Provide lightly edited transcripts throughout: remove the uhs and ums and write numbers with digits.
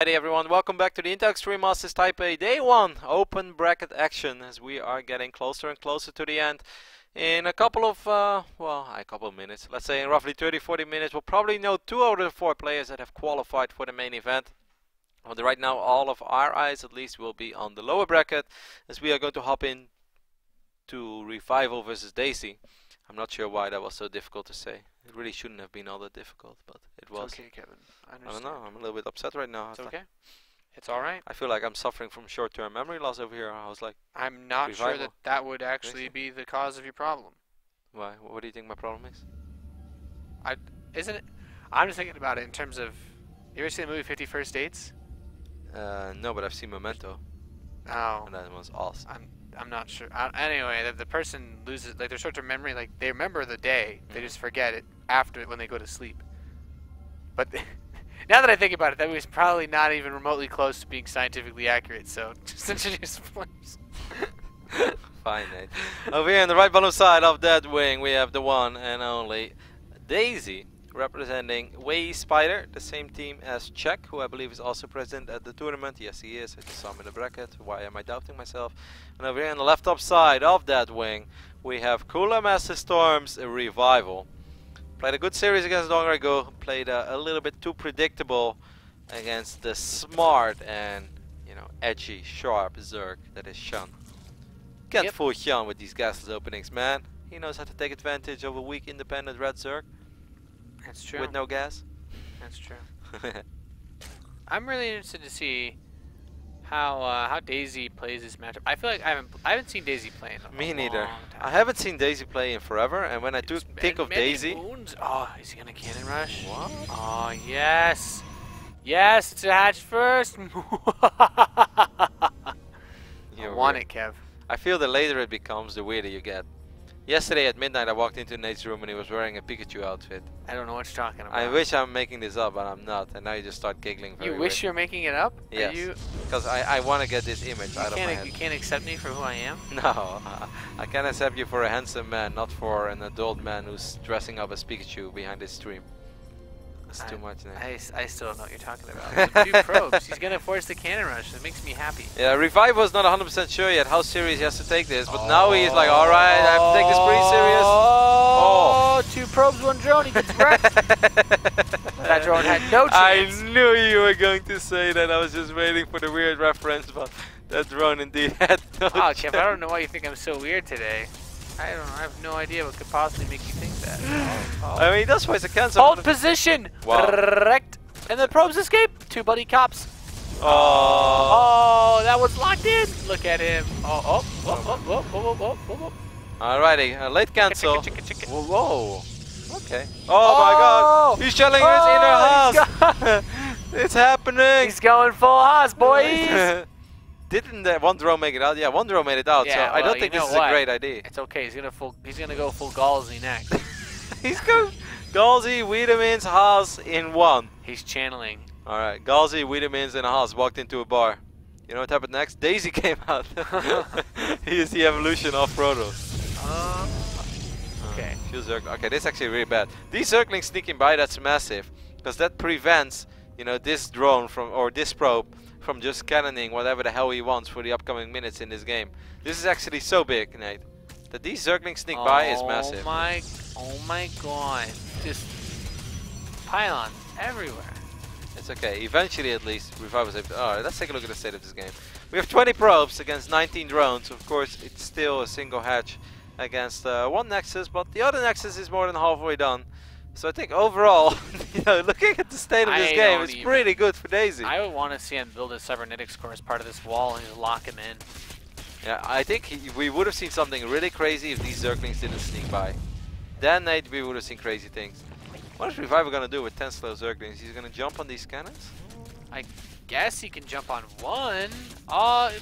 Alrighty everyone, welcome back to the Intel Extreme Masters Taipei Day 1 open bracket action as we are getting closer and closer to the end. In a couple of, minutes, let's say in roughly 30-40 minutes, we'll probably know 2 out of the 4 players that have qualified for the main event. But right now all of our eyes at least will be on the lower bracket as we are going to hop in to Revival versus Daisy. I'm not sure why that was so difficult to say. It really shouldn't have been all that difficult, but it was. It's okay, Kevin. I don't know, I'm a little bit upset right now. It's okay. It's alright. I feel like I'm suffering from short-term memory loss over here. I was like, I'm not Revival. sure that that would actually be the cause of your problem. why? What do you think my problem is? Isn't it? I'm just thinking about it in terms of. You ever seen the movie 50 First Dates? No, but I've seen Memento. Oh. And that was awesome. I'm not sure. Anyway, the person loses like their short-term memory. Like they remember the day, they just forget it after when they go to sleep. But now that I think about it, that was probably not even remotely close to being scientifically accurate. So just introduce flips. Fine, Nate. Over here on the right bottom side of that wing, we have the one and only Daisy, representing Way Spider, the same team as Czech, who I believe is also present at the tournament. Yes, he is. I just saw him in the bracket. Why am I doubting myself? And over here on the left top side of that wing, we have Cooler Master Storm's Revival. Played a good series against Dongrago. Played a little bit too predictable against the smart and, you know, edgy, sharp Zerg that is Shun. Can't fool Shun with these gasless openings, man. He knows how to take advantage of a weak, independent red Zerg. That's true. With no gas. That's true. I'm really interested to see how Daisy plays this matchup. I feel like I haven't seen Daisy play in a Me neither. long time. I haven't seen Daisy play in forever, and when I do think of Daisy, oh, is he gonna cannon rush? What? Oh yes, yes, it's a hatch first. I want it, Kev. I feel the later it becomes, the weirder you get. Yesterday at midnight I walked into Nate's room and he was wearing a Pikachu outfit. I don't know what you're talking about. I wish I'm making this up, but I'm not. And now you just start giggling very You wish you're making it up? Yes. Because I want to get this image out of my head. You can't accept me for who I am? No. I can accept you for a handsome man, not for an adult man who's dressing up as Pikachu behind his stream. That's too much, Nate. I still don't know what you're talking about. The 2 probes. He's going to force the cannon rush. It makes me happy. Yeah, Revive was not 100% sure yet how serious he has to take this, but now he's like, alright, I have to take this pretty serious. Oh, 2 probes, 1 drone, he gets wrecked. That drone had no chance. I knew you were going to say that. I was just waiting for the weird reference, but that drone indeed had no chance. Kev, I don't know why you think I'm so weird today. I have no idea what could possibly make you think that. I mean, that's why it's a cancel. Hold position! Wow. Wrecked. And the probes escape. 2 buddy cops. Oh, that was locked in. Look at him. Alrighty, late cancel. Chicken. Whoa. Okay. Oh my god. He's shelling his inner house. It's happening. He's going full Haas, boys. Didn't that 1 drone make it out? Yeah, 1 drone made it out. Yeah, so well, I don't think this is a great idea. It's okay. He's gonna go full Galsy next. He's going Galsy, Wiedemans, Haas in 1. He's channeling. Alright, Galsy, Wiedemans, and Haas walked into a bar. You know what happened next? Daisy came out. He is the evolution of Protoss. Okay. Okay, this is actually really bad. These Zerglings sneaking by, that's massive. Because that prevents, you know, this drone from, or this probe from just cannoning whatever the hell he wants for the upcoming minutes in this game. This is actually so big, Nate, that these Zerglings sneak by is massive. Oh my god. Just pylons everywhere. It's okay. Eventually, at least, Revive was able to... Alright, let's take a look at the state of this game. We have 20 probes against 19 drones. Of course, it's still a single hatch against 1 Nexus, but the other Nexus is more than halfway done. So I think overall, you know, looking at the state of this game, it's pretty good for Daisy. I would want to see him build a cybernetics core as part of this wall and just lock him in. Yeah, I think we would have seen something really crazy if these Zerglings didn't sneak by. Then, Nate, we would have seen crazy things. What is Reviver gonna do with 10 slow Zerglings? He's gonna jump on these cannons? I guess he can jump on 1.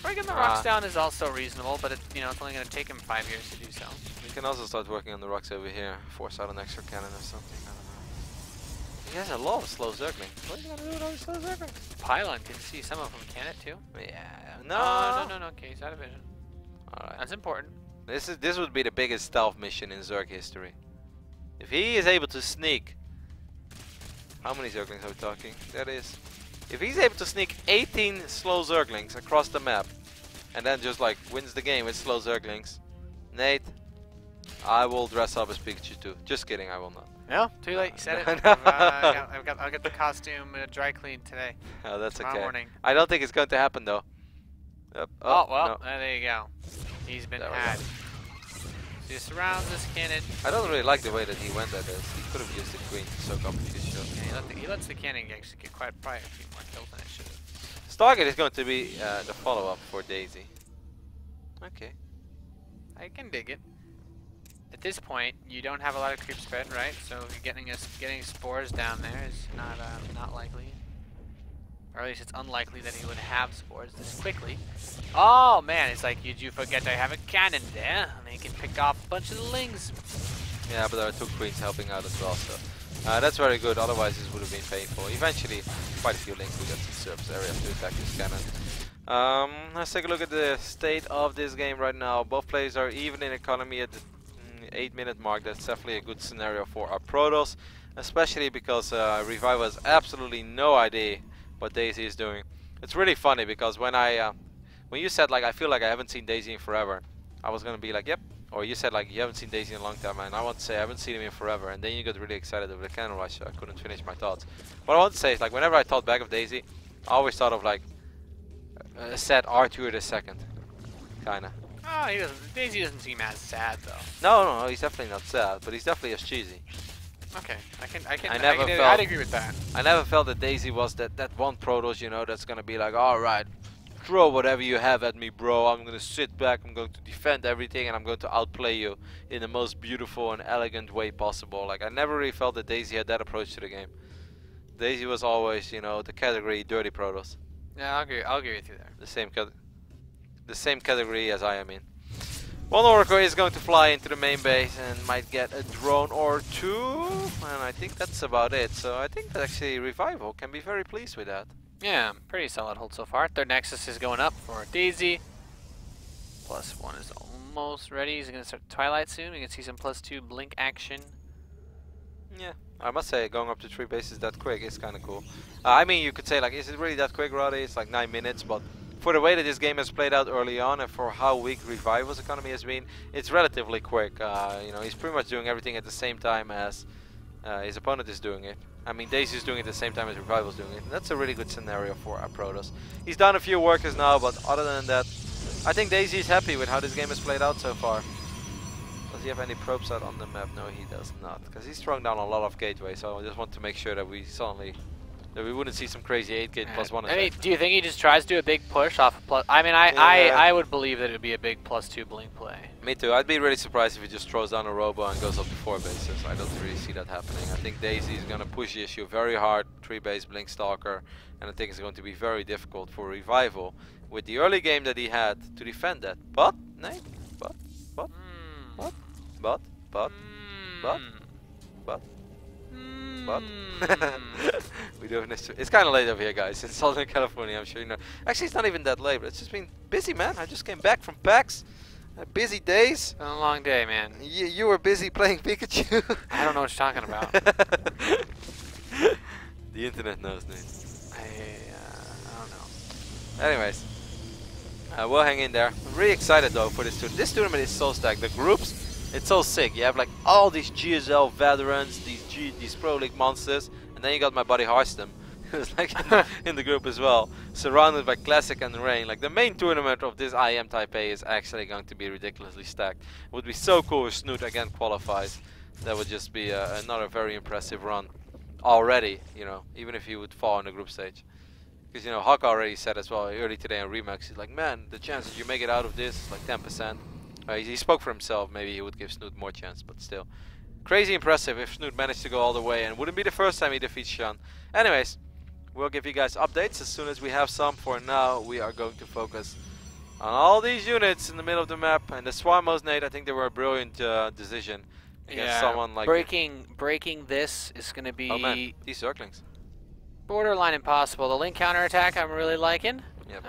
Breaking the rocks down is also reasonable, but you know, it's only gonna take him 5 years to do so. We can also start working on the rocks over here. Force out an extra cannon or something. I don't know. He has a lot of slow Zerglings. What are you gonna do with all these slow Zerglings? Pylon can see some of them, can it too? Yeah. No. Okay, he's out of vision. Alright. That's important. This would be the biggest stealth mission in Zerg history. If he is able to sneak, how many Zerglings are we talking? That is If he's able to sneak 18 slow Zerglings across the map, and then just like wins the game with slow Zerglings, Nate, I will dress up as Pikachu too. Just kidding, I will not. No, too late. You said it. No. I'll get the costume dry cleaned today. Oh, that's Tomorrow okay. morning. I don't think it's going to happen though. Yep. Oh, well, no. there you go. He's been There we had. go. So he surrounds this cannon. I don't really like the way that he went at this. He could have used the queen to soak up his shot. Yeah, he lets the cannon actually get quite probably a few more kills than it should have. Stargate is going to be the follow-up for Daisy. Okay. I can dig it. At this point, you don't have a lot of creep spread, right? So getting spores down there is not likely, or at least it's unlikely that he would have spores this quickly. Oh man, it's like you forget I have a cannon there, and he can pick off a bunch of the lings. Yeah, but there are 2 queens helping out as well, so that's very good. Otherwise, this would have been painful. Eventually, quite a few links will get to the surface area to attack this cannon. Let's take a look at the state of this game right now. Both players are even in economy at the 8-minute mark. That's definitely a good scenario for our Protoss, especially because Revival has absolutely no idea what Daisy is doing. It's really funny because when you said like I feel like I haven't seen Daisy in forever, I was gonna be like yep. Or you said like you haven't seen Daisy in a long time, and I want to say I haven't seen him in forever, and then you got really excited over the cannon rush. So I couldn't finish my thoughts. What I want to say is like whenever I thought back of Daisy, I always thought of like a sad Arthur the second, kinda. Oh, Daisy doesn't seem as sad though. No, he's definitely not sad, but he's definitely as cheesy. Okay, I'd agree with that. I never felt that Daisy was that one Protoss, you know, that's gonna be like, all right, throw whatever you have at me, bro. I'm gonna sit back, I'm going to defend everything, and I'm going to outplay you in the most beautiful and elegant way possible. Like I never really felt that Daisy had that approach to the game. Daisy was always, you know, the category dirty Protoss. Yeah, I'll agree with you there. The same category as I am in. One Oracle is going to fly into the main base and might get a drone or 2, and I think that's about it. So I think that actually Revival can be very pleased with that. Yeah, pretty solid hold so far. Their Nexus is going up for Daisy. +1 is almost ready. He's going to start Twilight soon. We can see some +2 blink action. Yeah, I must say going up to 3 bases that quick is kind of cool. I mean, you could say like, is it really that quick, Roddy? It's like 9 minutes, but for the way that this game has played out early on and for how weak Revival's economy has been, it's relatively quick. You know, he's pretty much doing everything at the same time as his opponent is doing it. I mean, Daisy's doing it at the same time as Revival's doing it. And that's a really good scenario for our Protoss. He's done a few workers now, but other than that, I think Daisy is happy with how this game has played out so far. Does he have any probes out on the map? No, he does not, because he's throwing down a lot of gateways. So I just want to make sure that we wouldn't see some crazy 8-gate +1 attack. I mean, do you think he just tries to do a big push off of plus? I mean, I would believe that it would be a big +2 blink play. Me too. I'd be really surprised if he just throws down a robo and goes up to 4 bases. I don't really see that happening. I think Daisy is going to push the issue very hard, 3 base blink stalker, and I think it's going to be very difficult for Revival with the early game that he had to defend that. But, Nate, but. We do have it's kind of late over here, guys, in Southern California, I'm sure you know. Actually, it's not even that late, but it's just been busy, man. I just came back from PAX. Busy days. It's been a long day, man. You were busy playing Pikachu. I don't know what you're talking about. The internet knows, Nate. I don't know. Anyways, we'll hang in there. I'm really excited though for this tournament. This tournament is so stacked. The groups, it's so sick. You have like all these GSL veterans, these Pro League monsters, and then you got my buddy Harstem, who's like in the group as well, surrounded by Classic and Rain. Like the main tournament of this IEM Taipei is actually going to be ridiculously stacked. It would be so cool if Snoot again qualifies. That would just be another very impressive run already, you know, even if he would fall in the group stage. Because, you know, Hawk already said as well early today on Remax, he's like, man, the chances you make it out of this is like 10%. He spoke for himself, maybe he would give Snoot more chance, but still. Crazy impressive if Snoot managed to go all the way, and wouldn't be the first time he defeats Shan. Anyways, we'll give you guys updates as soon as we have some. For now, we are going to focus on all these units in the middle of the map. And the Swarmos, Nate, I think they were a brilliant decision against someone like... Breaking this is going to be... Oh man, these Zerglings. Borderline impossible. The link counterattack I'm really liking. Yep.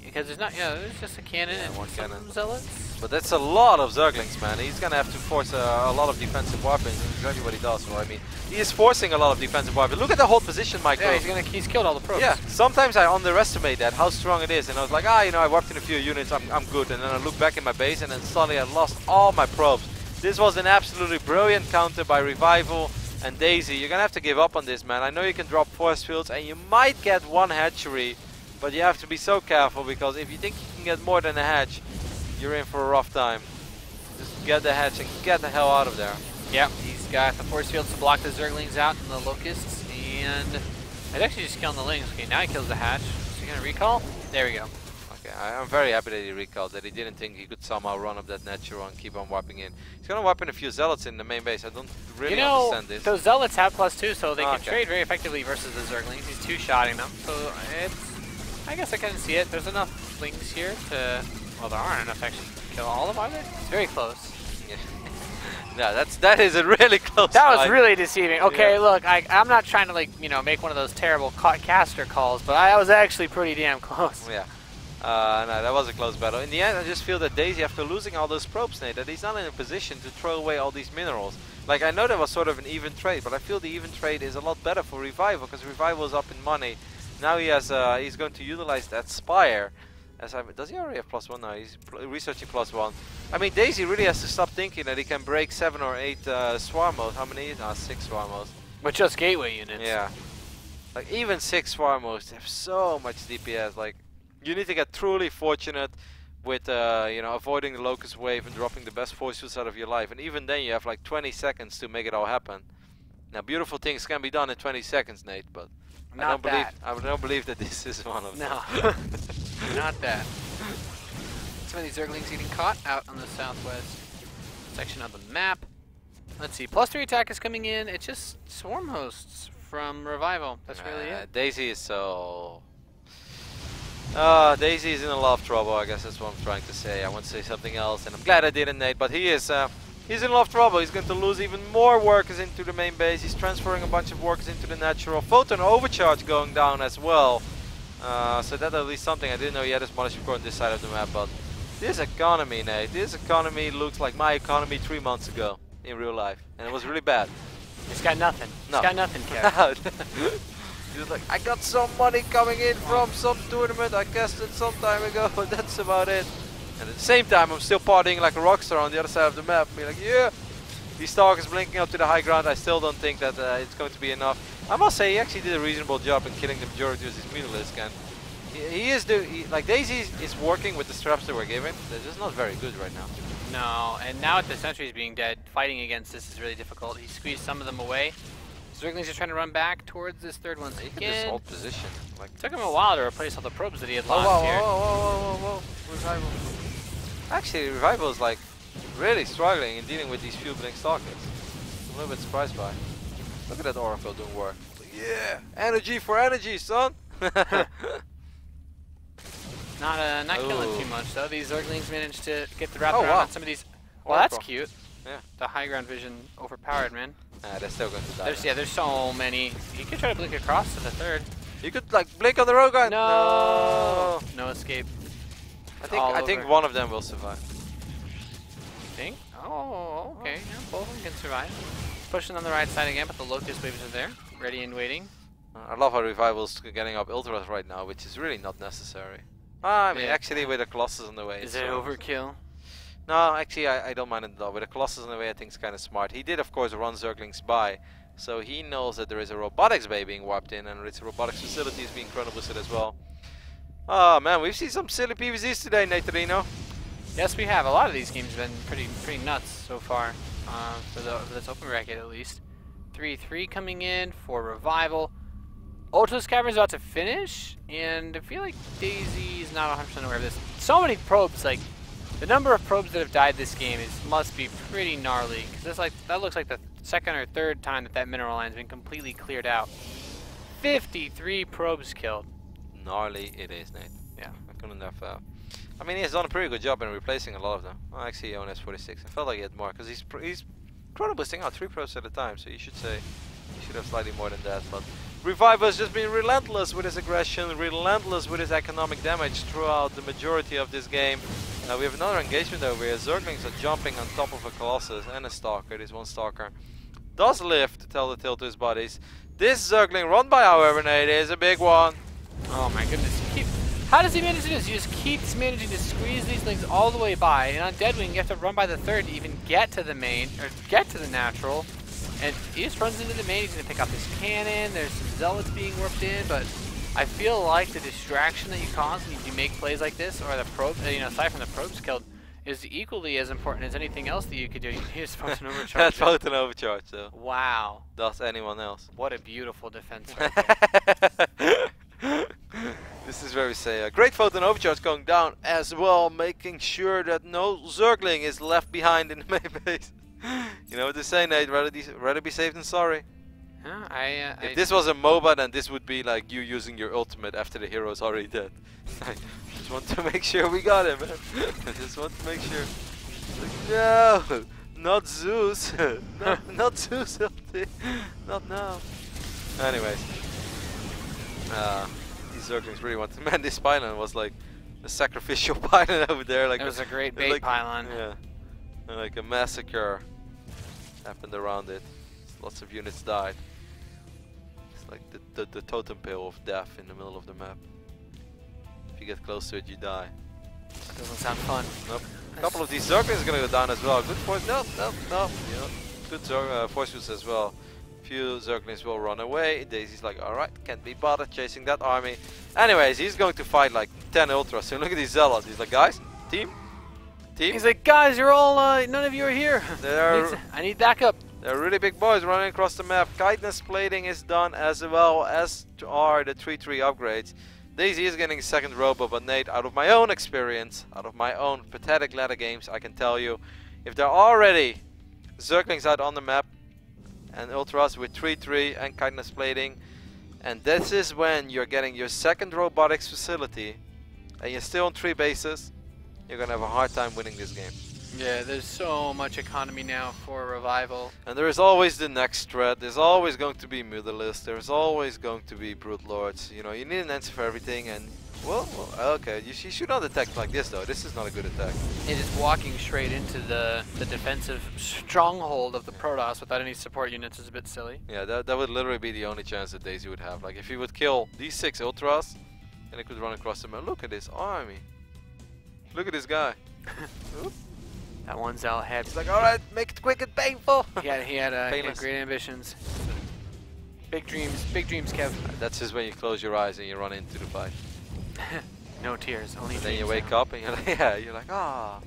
because there's not. Yeah, there's just a cannon Yeah, and one some cannon. zealots. But that's a lot of Zerglings, man. He's gonna have to force a lot of defensive weapons. That's exactly what he does. Well, I mean, he is forcing a lot of defensive weapons. Look at the whole position, Michael. Yeah, he's killed all the probes. Yeah, sometimes I underestimate that, how strong it is. And I was like, you know, I worked in a few units, I'm good. And then I look back in my base and then suddenly I lost all my probes. This was an absolutely brilliant counter by Revival and Daisy. You're gonna have to give up on this, man. I know you can drop force fields and you might get one hatchery, but you have to be so careful, because if you think you can get more than a hatch, you're in for a rough time. Just get the hatch and get the hell out of there. Yep, he's got the force fields to block the Zerglings out and the Locusts, and I'd actually just killing the Lings. Okay, now he kills the hatch. Is he gonna recall? There we go. Okay, I'm very happy that he recalled, that he didn't think he could somehow run up that natural and keep on wiping in. He's gonna wipe in a few zealots in the main base. I don't really understand this. Those zealots have +2, so they can Okay. trade very effectively versus the Zerglings. He's two-shotting them, so it's. I guess I can see it. There's enough Lings here to. Well, there aren't enough actually to kill all of them, are there? It's very close. Yeah. No, that is a really close That was fight. really deceiving. Okay, Yeah. look, I'm not trying to make one of those terrible caster calls, but I was actually pretty damn close. Yeah. No, that was a close battle. In the end, I just feel that Daisy, after losing all those probes, Nate, that he's not in a position to throw away all these minerals. Like, I know that was sort of an even trade, but I feel the even trade is a lot better for Revival, because Revival is up in money. Now he has, he's going to utilize that Spire. Does he already have +1? No, he's researching +1. I mean, Daisy really has to stop thinking that he can break 7 or 8 swarm modes. How many? No, 6 swarm modes. With just gateway units. Yeah. Like, even 6 swarm modes have so much DPS. Like, you need to get truly fortunate with, you know, avoiding the locust wave and dropping the best force fields out of your life. And even then, you have like 20 seconds to make it all happen. Now, beautiful things can be done in 20 seconds, Nate, but I don't believe that this is one of them. No. Not that. So many Zerglings getting caught out on the southwest section of the map. Let's see. +3 attack is coming in. It's just swarm hosts from Revival. That's really it. Daisy is so... Daisy is in a lot of trouble, I guess that's what I'm trying to say. I want to say something else, and I'm glad I didn't, Nate, but he is... he's in a lot of trouble. He's going to lose even more workers into the main base. He's transferring a bunch of workers into the natural. Photon overcharge going down as well. So that's at least something. I didn't know he had his Mothership Core on this side of the map, but this economy, Nate, this economy looks like my economy 3 months ago in real life, and it was really bad. It's got nothing. No. It's got nothing, Kev. He was like, I got some money coming in from some tournament I casted some time ago, but that's about it. And at the same time, I'm still partying like a rockstar on the other side of the map. Be like, yeah, these stalkers blinking up to the high ground. I still don't think that it's going to be enough. I must say, he actually did a reasonable job in killing the majority of his mutalisks. And he is like Daisy is working with the straps that we're given. They're just not very good right now. No, and now with the sentries being dead, fighting against this is really difficult. He squeezed some of them away. Zerglings are trying to run back towards this third one. He can just hold position. Like, it took him a while to replace all the probes that he had lost whoa, here. whoa. Revival. Actually, Revival is like really struggling in dealing with these few blink stalkers. I'm a little bit surprised by. Look at that Oracle doing work. Yeah, energy for energy, son. Not killing too much though. These Zerglings managed to get the wrap around wow. on some of these. Well, that's Oracle. cute. Yeah. The high ground vision overpowered, man. They're still going to die. There's so many. You could try to blink across to the third. You could like blink on the road guy. No. No escape. I think one of them will survive. Think? Oh, okay. Yeah, both of them can survive. Pushing on the right side again, but the Locust waves are there, ready and waiting. I love how Revival's getting up ultras right now, which is really not necessary. I mean, Yeah. actually, with the Colossus on the way. Is it overkill? No, actually, I don't mind it at all. With the Colossus on the way, I think it's kind of smart. He did, of course, run Zerglings by, so he knows that there is a robotics bay being warped in, and it's a robotics facilities being chrono boosted as well. Oh man, we've seen some silly PvZs today, Natarino. Yes, we have. A lot of these games have been pretty nuts so far, for this open bracket at least. 3-3 coming in for Revival. Ultra's Cavern's about to finish, and I feel like Daisy's not 100% aware of this. So many probes, like, the number of probes that have died this game must be pretty gnarly, because that looks like the second or third time that mineral line's been completely cleared out. 53 probes killed. Gnarly it is, Nate. Yeah. I couldn't have... I mean, he's done a pretty good job in replacing a lot of them. Well, actually, he only has 46. I felt like he had more, because he's chrono boosting out 3 probes at a time, so you should say he should have slightly more than that, but Revival has just been relentless with his aggression, relentless with his economic damage throughout the majority of this game. We have another engagement over here. Zerglings are jumping on top of a Colossus and a Stalker. This one Stalker does live to tell the tale to his buddies. This Zergling run by, however, Nate, is a big one. Oh my goodness. How does he manage to do this? He just keeps managing to squeeze these things all the way by. And on Deadwing, you have to run by the third to even get to the main, or get to the natural. And he just runs into the main. He's going to pick up his cannon. There's some zealots being warped in, but I feel like the distraction that you cause when you make plays like this, or the probe, aside from the probes killed, is equally as important as anything else that you could do. You use Photon Overcharge. That's Photon Overcharge, though. Wow. Does anyone else? What a beautiful defense right there. This is very Seiya. Great Photon Overcharge going down as well, making sure that no Zergling is left behind in the main base. You know what they say, Nate? Rather be safe than sorry. If this was a MOBA, then this would be like you using your ultimate after the hero's already dead. I just want to make sure we got him, man. I just want to make sure. Like, no, not Zeus. not Zeus ulti. Not now. Anyways. These Zerglings really want to. Man, this pylon was like a sacrificial pylon over there. Like it was a great bait pylon. Yeah. And like a massacre happened around it. Lots of units died. It's like the totem pole of death in the middle of the map. If you get close to it, you die. That doesn't sound fun. Nope. A couple of these Zerglings are gonna go down as well. Good force. No. Yeah. Good force use as well. Few Zerglings will run away. Daisy's like, alright, can't be bothered chasing that army. Anyways, he's going to fight like 10 ultras. So look at these zealots. He's like, guys, team. He's like, guys, you're all, none of you are here. I need backup. They're really big boys running across the map. Chitinous plating is done as well as are the 3-3 upgrades. Daisy is getting a second robo, but Nate, out of my own experience, out of my own pathetic ladder games, I can tell you, if there are already Zerglings out on the map, and ultras with 3-3 and chitinous plating, and this is when you're getting your second robotics facility, and you're still on 3 bases, you're gonna have a hard time winning this game. Yeah, there's so much economy now for Revival. And there is always the next threat. There's always going to be Mutalists. There's always going to be Brute Lords. You know, you need an answer for everything. And well, okay, you should not attack like this though. This is not a good attack. It is walking straight into the defensive stronghold of the Protoss without any support units is a bit silly. Yeah, that would literally be the only chance that Daisy would have. Like if he would kill these 6 Ultras, then he could run across them. And look at this army. Look at this guy. That one zealot had. He's like, all right, make it quick and painful. He had great ambitions. Big dreams, Kev. That's just when you close your eyes and you run into the fight. No tears, only. And then you wake up and you're like, yeah, you're like, ah,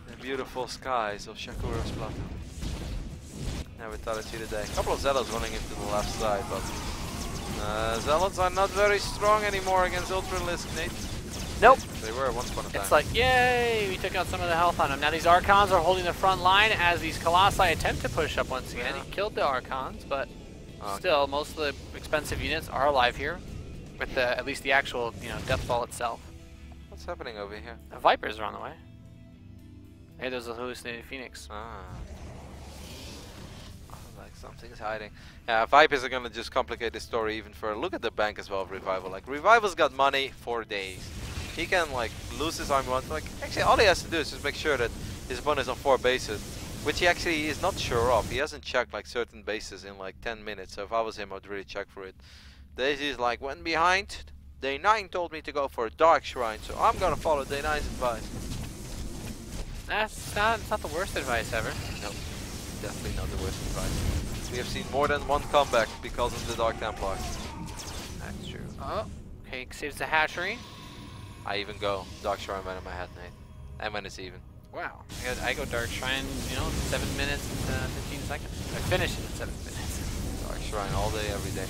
the beautiful skies of Shakura's Plateau. Never thought I'd see the day. A couple of zealots running into the left side, but zealots are not very strong anymore against Ultralisk, Nate. Nope. They were at one point in time. It's like, yay, we took out some of the health on them. Now these Archons are holding the front line as these Colossi attempt to push up once again. He killed the Archons, but still, most of the expensive units are alive here, with at least the actual, death ball itself. What's happening over here? The Vipers are on the way. Hey, there's a hallucinated Phoenix. Like something's hiding. Yeah, Vipers are gonna just complicate the story even further. Look at the bank as well of Revival. Like Revival's got money for days. He can like lose his army once. Like actually, all he has to do is just make sure that his opponent is on 4 bases, which he actually is not sure of. He hasn't checked like certain bases in like 10 minutes. So if I was him, I'd really check for it. Daisy's like, went behind. Day 9 told me to go for a Dark Shrine, so I'm gonna follow Day 9's advice. That's not the worst advice ever. No, definitely not the worst advice. We have seen more than one comeback because of the Dark Templars. That's true. Oh, okay, saves the hatchery. I even go Dark Shrine right in my head, Nate. And when it's even. Wow. I go Dark Shrine, 7 minutes and 15 seconds. I finish it in 7 minutes. Dark Shrine all day, every day.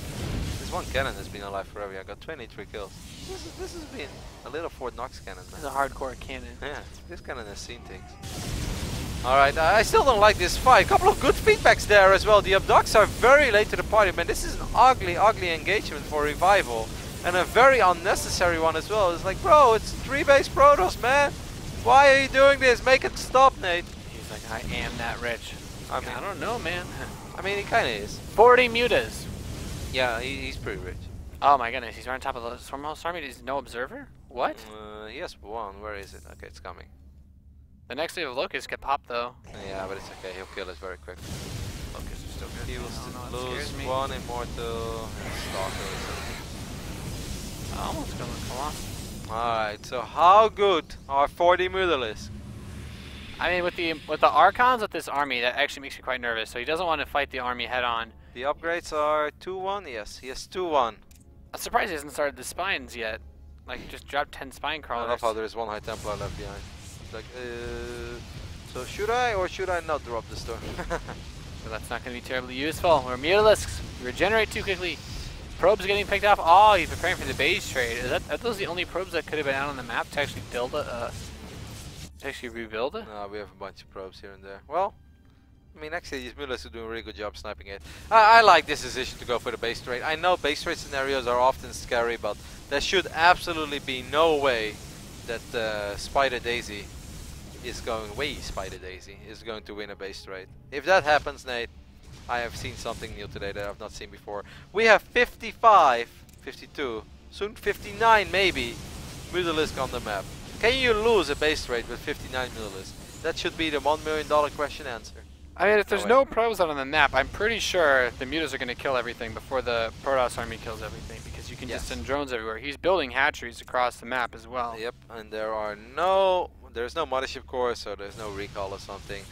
This one cannon has been alive forever. I got 23 kills. This has been a little Fort Knox cannon, man. This is a hardcore cannon. Yeah, this cannon has seen things. Alright, I still don't like this fight. A couple of good feedbacks there as well. The Abducts are very late to the party, man. This is an ugly, ugly engagement for Revival. And a very unnecessary one as well. It's like, bro, it's 3-base Protoss, man. Why are you doing this? Make it stop, Nate. He's like, I am that rich. I mean, I don't know, man. I mean, he kind of is. 40 mutas. Yeah, he's pretty rich. Oh my goodness, he's right on top of the Stormhouse army. There's no observer? What? He has one. Where is it? Okay, it's coming. The next wave of locusts get popped though. Yeah, but it's okay. He'll kill us very quick. Locusts are still good. He will I don't know, it lose scares me. one immortal and stalker. Almost gonna come on. Alright, so how good are 40 Mutalisk? I mean, with the Archons with this army, that actually makes me quite nervous. So he doesn't want to fight the army head on. The upgrades are 2-1. Yes, he has 2-1. I'm surprised he hasn't started the spines yet. Like, just dropped 10 spine I crawlers. love how there is one High Templar left behind. It's like, so should I or should I not drop the storm? So that's not going to be terribly useful. We're Mutalisks. We regenerate too quickly. Probes getting picked off. Oh, he's preparing for the base trade. Are those the only probes that could have been out on the map to actually build to actually rebuild it? No, we have a bunch of probes here and there. Well, I mean, actually, these Mutalisks are doing a really good job sniping it. I like this decision to go for the base trade. I know base trade scenarios are often scary, but there should absolutely be no way that Spider Daisy is going to win a base trade. If that happens, Nate, I have seen something new today that I've not seen before. We have 55, 52, soon 59 maybe, Mutalisk on the map. Can you lose a base trade with 59 Mutalisk? That should be the $1 million question answer. I mean, if there's No no probes out on the map, I'm pretty sure the Mutas are going to kill everything before the Protoss army kills everything, because you can just send drones everywhere. He's building hatcheries across the map as well. Yep, and there's no mothership core, so there's no recall or something.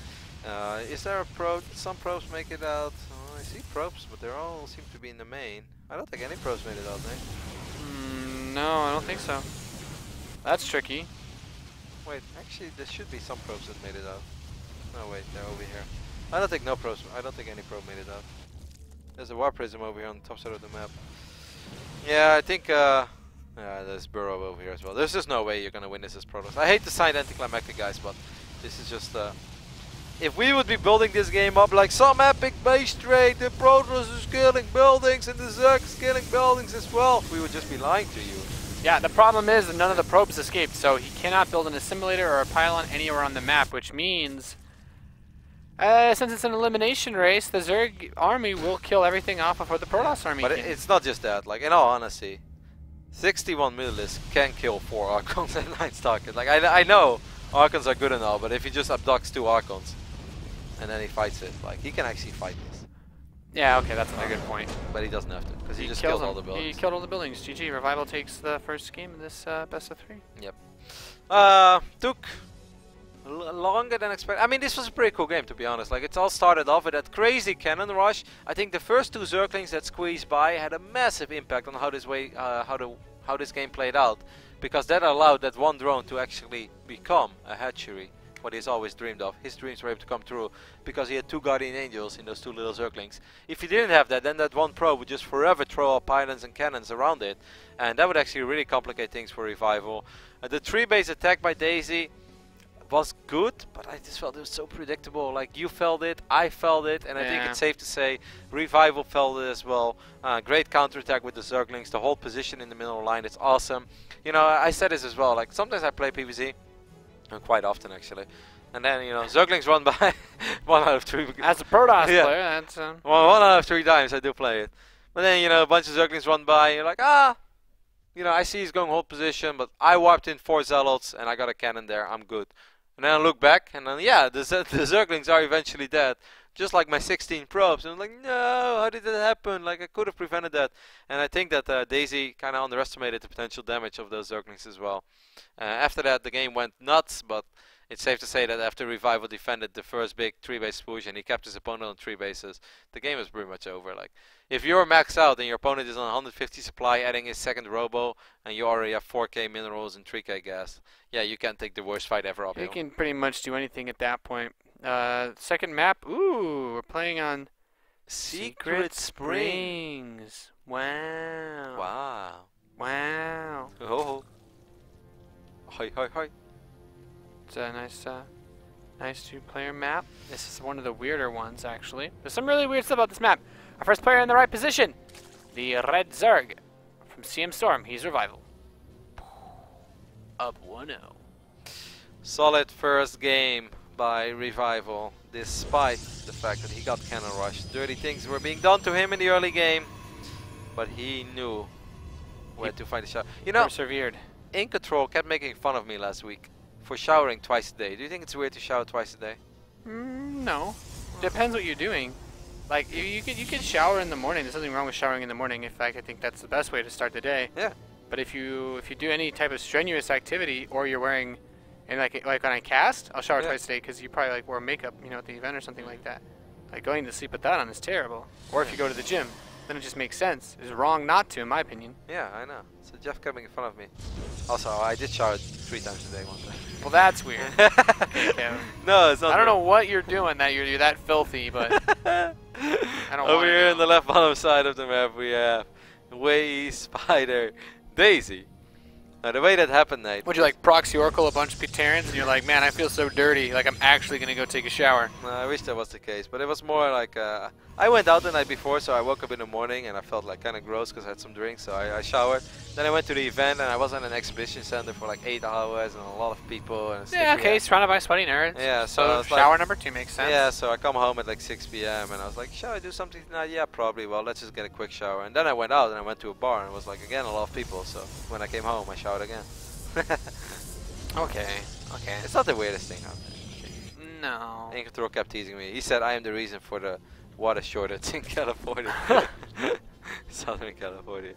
Is there a probe? Some probes make it out. Oh, I see probes, but they all seem to be in the main. I don't think any probes made it out, mate. No, I don't think so. That's tricky. Wait, actually, there should be some probes that made it out. No, wait, they're over here. I don't think any probe made it out. There's a war prism over here on the top side of the map. Yeah, I think there's Burrow over here as well. There's just no way you're gonna win this as Protoss. I hate to sound anticlimactic, guys, but this is just if we would be building this game up like some epic base trade, the Protoss is killing buildings and the Zerg is killing buildings as well, we would just be lying to you. Yeah, the problem is that none of the probes escaped, so he cannot build an assimilator or a pylon anywhere on the map, which means since it's an elimination race, the Zerg army will kill everything off before the Protoss army But can. it's not just that. Like, in all honesty, 61 Mutalisk can kill 4 Archons and 9 Stalkers. Like, I know Archons are good and all, but if he just abducts 2 Archons and then he fights it, like, he can actually fight this. Yeah, okay, that's a good point. But he doesn't have to, because he just killed all the He buildings. killed all the buildings. GG. Revival takes the first game in this best of 3. Yep. Took longer than expected. I mean, this was a pretty cool game, to be honest. Like, it all started off with that crazy cannon rush. I think the first 2 Zerglings that squeezed by had a massive impact on how this game played out, because that allowed that one drone to actually become a hatchery, what he's always dreamed of. His dreams were able to come true because he had 2 Guardian Angels in those 2 little Zerglings. If he didn't have that, then that one probe would just forever throw up pylons and cannons around it, and that would actually really complicate things for Revival. The 3-base attack by Daisy was good, but I just felt it was so predictable. Like, you felt it, I felt it, and I think it's safe to say Revival felt it as well. Great counterattack with the Zerglings, the whole position in the middle line, it's awesome. You know, I said this as well, like, sometimes I play PvZ, quite often actually, and then, you know, Zerglings run by 1 out of 3. As a Protoss player, that's... Well, 1 out of 3 times I do play it. But then, you know, a bunch of Zerglings run by, and you're like, you know, I see he's going hold position, but I warped in 4 Zealots, and I got a cannon there, I'm good. And then I look back, and then, yeah, the Zerglings are eventually dead. Just like my 16 probes. And I'm like, no, how did that happen? Like, I could have prevented that. And I think that Daisy kind of underestimated the potential damage of those Zerglings as well. After that, the game went nuts, but it's safe to say that after Revival defended the first big 3-base push and he kept his opponent on 3 bases, the game is pretty much over. Like, if you're maxed out and your opponent is on 150 supply, adding his second robo, and you already have 4k minerals and 3k gas, yeah, you can't take the worst fight ever uphill. You can pretty much do anything at that point. Second map, ooh, we're playing on Secret Springs. Wow. Wow. Wow. Oh. Hi, hi, hi. It's a nice 2-player map. This is one of the weirder ones, actually. There's some really weird stuff about this map. Our first player in the right position, the Red Zerg from CM Storm. He's Revival. Up 1-0. Solid first game by Revival, despite the fact that he got cannon rushed. Dirty things were being done to him in the early game. but he knew where to find the shower. You know, Persevered. In Control kept making fun of me last week for showering twice a day. Do you think it's weird to shower twice a day? No. Depends what you're doing. Like you could shower in the morning. There's nothing wrong with showering in the morning. In fact, I think that's the best way to start the day. Yeah. But if you do any type of strenuous activity, or you're wearing, and like when I cast, I'll shower twice a day because you probably like wore makeup, you know, at the event or something like that. Like going to sleep with that on is terrible. Or if you go to the gym, then it just makes sense. It's wrong not to, in my opinion. Yeah, I know. So Jeff kept making fun of me. Also, I did shower 3 times a day one time. Well, that's weird. Okay, Kevin. No, it's not. I don't know what you're doing that you're that filthy, but I don't Over wanna here know. on the left bottom side of the map, we have Way Spider Daisy. Now, the way that happened, Nate. Would you like proxy oracle a bunch of Terrans and you're like, man, I feel so dirty, like I'm actually gonna go take a shower. I wish that was the case, but it was more like I went out the night before, so I woke up in the morning and I felt like kind of gross because I had some drinks, so I showered. Then I went to the event and I was in an exhibition center for like 8 hours and a lot of people. And Yeah, okay, surrounded by sweaty nerds. Yeah, so so it's shower like, number 2 makes sense. Yeah, so I come home at like 6 p.m. and I was like, shall I do something tonight? Yeah, probably. Well, let's just get a quick shower. And then I went out and I went to a bar and it was like again a lot of people. So when I came home, I showered again. Okay. It's not the weirdest thing out there. No. Incontrol kept teasing me. He said I am the reason for the water shortage in California. Southern California.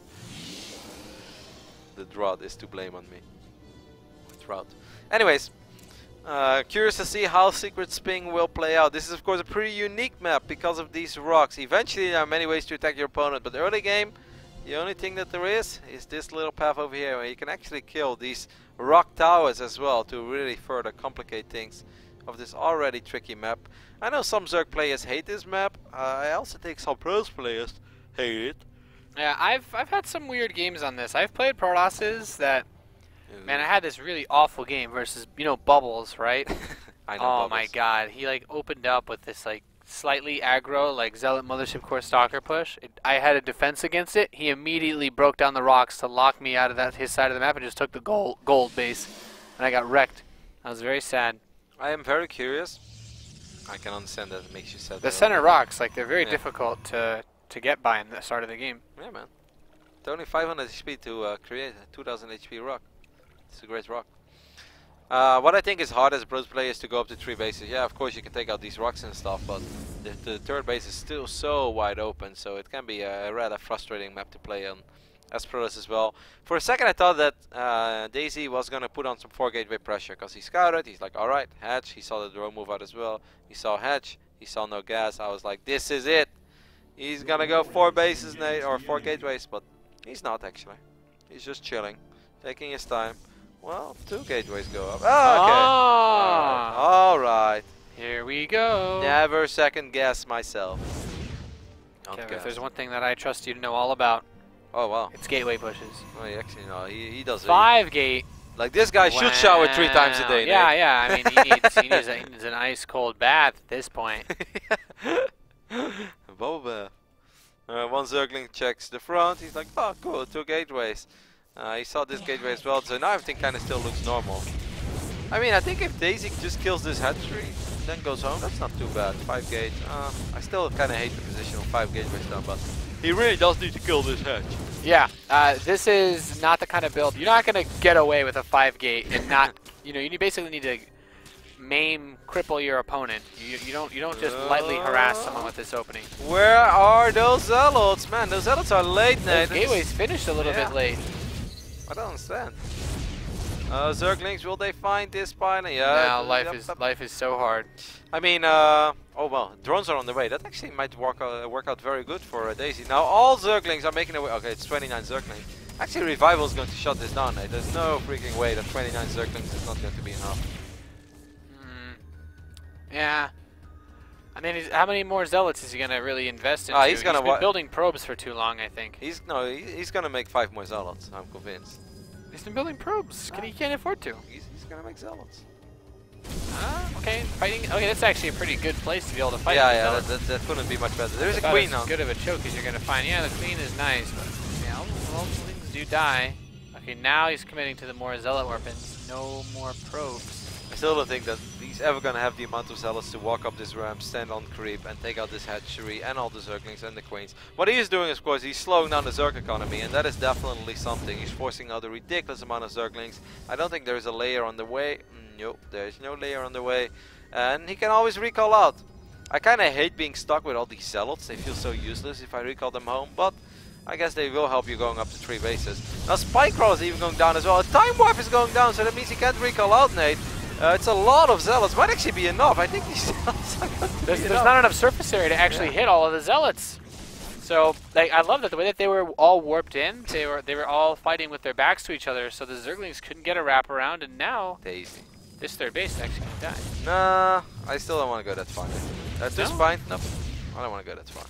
The drought is to blame on me. Drought. Anyways, curious to see how Secret Sping will play out. This is of course a pretty unique map because of these rocks. Eventually there are many ways to attack your opponent, but early game, the only thing that there is this little path over here where you can actually kill these rock towers as well to really further complicate things of this already tricky map. I know some Zerg players hate this map. I also think some pros players hate it. Yeah, I've had some weird games on this. I've played Protosses that, man, I had this really awful game versus, you know, Bubbles, right? I know. Oh Bubbles. my god, he like opened up with this like slightly aggro, like Zealot Mothership Core Stalker push. I had a defense against it. He immediately broke down the rocks to lock me out of his side of the map and just took the gold base. And I got wrecked. I was very sad. I am very curious. I can understand that it makes you sad. The center rocks, like they're very difficult to get by in the start of the game. Yeah, man. It's only 500 HP to create a 2000 HP rock. It's a great rock. What I think is hard as a pro player is to go up to 3 bases. Yeah, of course you can take out these rocks and stuff, but the third base is still so wide open, so it can be a rather frustrating map to play on as pros as well. For a second I thought that Daisy was going to put on some 4 gateway pressure, because he scouted, he's like, alright, hatch, he saw the drone move out as well, he saw hatch, he saw no gas. I was like, this is it! He's going to go 4 bases, or 4 gateways, but he's not actually. He's just chilling, taking his time. Well, 2 gateways go up. Oh, okay. Alright. Here we go. Never second guess myself. Kevin, if there's one thing that I trust you to know all about, oh wow, it's gateway pushes. well, actually no, he does it. 5 gate. Like this guy should shower 3 times a day. Yeah, Nate. yeah. I mean, he needs an ice cold bath at this point. Bubble bath. One Zergling checks the front. He's like, oh cool, 2 gateways. He saw this gateway as well, so now everything kind of still looks normal. I mean, I think if Daisy just kills this hatchery, then goes home, that's not too bad. 5 gates. I still kind of hate the position of 5 gateways down, but he really does need to kill this hatch. Yeah, this is not the kind of build. You're not going to get away with a 5 gate and not, you know, you basically need to maim, cripple your opponent. You don't just lightly harass someone with this opening. Where are those zealots? Man, those zealots are late, Nate. Those gateways finished a little bit late. I don't understand. Zerglings, will they find this spine? Yeah. Now life is so hard. I mean, oh well, drones are on the way. That actually might work out very good for Daisy. Now all Zerglings are making their way. Okay, it's 29 Zerglings. Actually, Revival is going to shut this down. There's no freaking way that 29 Zerglings is not going to be enough. Yeah. I mean, how many more zealots is he gonna really invest into? He's gonna been building probes for too long, I think. He's gonna make 5 more zealots. I'm convinced. He's been building probes. He can't afford to. He's gonna make zealots. Okay, fighting. Okay, that's actually a pretty good place to be able to fight. Yeah, that couldn't be much better. There's a queen now. Good of a choke as you're gonna find. Yeah, the queen is nice, but yeah, all things do die. Okay, now he's committing to the more zealot weapons. No more probes. I still don't think that he's ever gonna have the amount of zealots to walk up this ramp, stand on creep, and take out this hatchery and all the zerglings and the queens. What he is doing, of course, he's slowing down the zerg economy, and that is definitely something. He's forcing out a ridiculous amount of zerglings. I don't think there is a layer on the way. Nope, there is no layer on the way, and he can always recall out. I kind of hate being stuck with all these zealots. They feel so useless if I recall them home, but I guess they will help you going up to 3 bases. Now Spike Crawl is even going down as well. Time Warp is going down, so that means he can't recall out, Nate. It's a lot of zealots. Might actually be enough. I think these zealots are going to There's not enough surface area to actually hit all of the zealots. So like, I love that the way that they were all warped in. They were all fighting with their backs to each other, so the zerglings couldn't get a wrap around, and now Daisy. this third base is actually going to die. Nah, I still don't want to go that far. That's just No? fine. Nope. I don't want to go that far.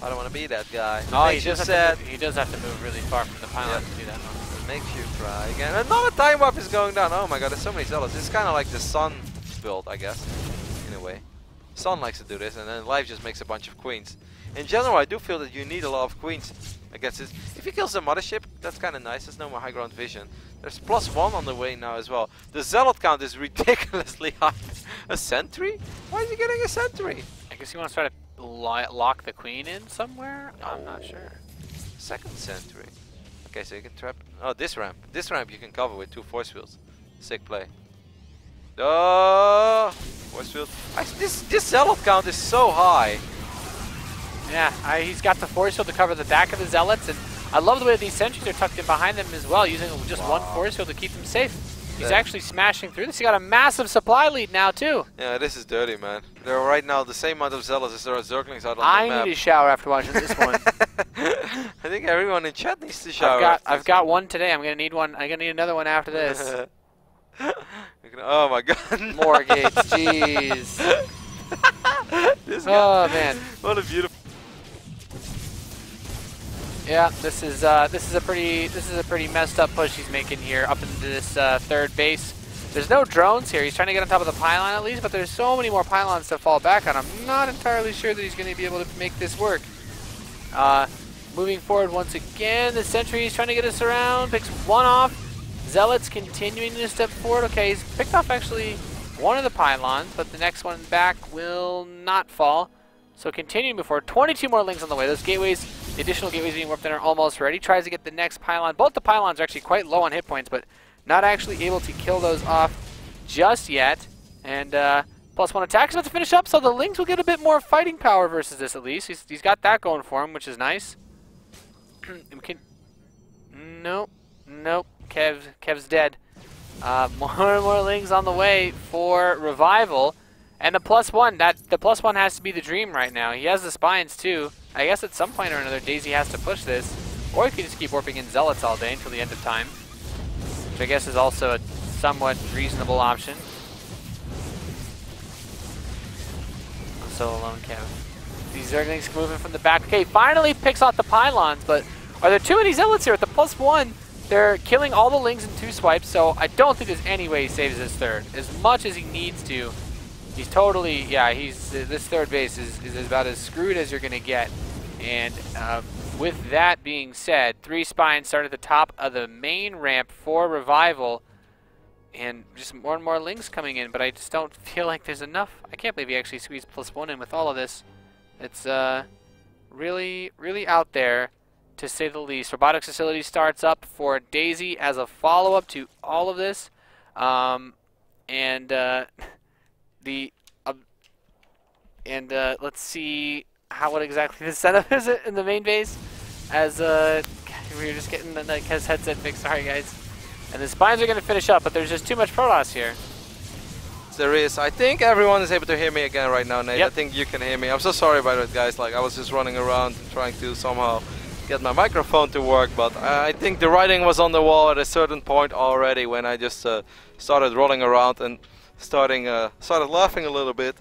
I don't want to be that guy. Oh, Makes you sad. he does have to move really far from the pylon Yep. to do that. Makes you cry again. Another Time Warp is going down. Oh my god, there's so many zealots. It's kind of like the Sun build, I guess, in a way. Sun likes to do this, and then Life just makes a bunch of queens. In general, I do feel that you need a lot of queens against this. If he kills the mothership, that's kind of nice. There's no more high ground vision. There's +1 on the way now as well. The zealot count is ridiculously high. A sentry? Why is he getting a sentry? I guess he wants to try to lock the queen in somewhere? I'm not sure. Second sentry. Okay, so you can trap. Oh, this ramp. This ramp you can cover with 2 force fields. Sick play. Oh, force field. This zealot count is so high. Yeah, he's got the force field to cover the back of the zealots, and I love the way these sentries are tucked in behind them as well, using just one force field to keep them safe. He's actually smashing through this. He got a massive supply lead now too. Yeah, this is dirty, man. There are right now the same amount of zealots as there are zerglings out on the I map. need a shower after watching this one. I think everyone in chat needs to shower. I've got one today. I'm gonna need one. I'm gonna need another one after this. Oh my god. More gates, jeez. This guy. Oh man. What a beautiful. Yeah, this is a pretty messed up push he's making here up into this third base. There's no drones here. He's trying to get on top of the pylon at least, but there's so many more pylons to fall back on. I'm not entirely sure that he's going to be able to make this work. Moving forward once again, the sentry is trying to get us around. Picks one off. Zealots continuing to step forward. Okay, he's picked off actually one of the pylons, but the next one back will not fall. So continuing before, 22 more links on the way. Those gateways, the additional gateways being warped in are almost ready. Tries to get the next pylon. Both the pylons are actually quite low on hit points, but not actually able to kill those off just yet. And +1 attack is about to finish up, so the links will get a bit more fighting power versus this at least. He's got that going for him, which is nice. Nope. Kev's dead. More and more links on the way for Revival. And the +1, the +1 has to be the dream right now. He has the spines too. I guess at some point or another, Daisy has to push this. Or he could just keep warping in Zealots all day until the end of time. Which I guess is also a somewhat reasonable option. I'm so alone, Kev. These Zerglings moving from the back. Okay, finally picks off the pylons, but are there too many Zealots here? At the +1, they're killing all the Lings in 2 swipes, so I don't think there's any way he saves this third. As much as he needs to, he's totally, yeah, this third base is about as screwed as you're going to get. And with that being said, 3 spines start at the top of the main ramp for Revival. And just more and more Lings coming in, but I just don't feel like there's enough. I can't believe he actually squeezed +1 in with all of this. It's really, really out there, to say the least. Robotics Facility starts up for Daisy as a follow-up to all of this. Let's see what exactly the setup is in the main base. As we were just getting the Kev's headset fixed. Sorry, guys. And the spines are going to finish up, but there's just too much Protoss here. There is. I think everyone is able to hear me again right now, Nate. Yep. I think you can hear me. I'm so sorry about it, guys. Like, I was just running around trying to somehow get my microphone to work, but I think the writing was on the wall at a certain point already when I just started rolling around and started laughing a little bit,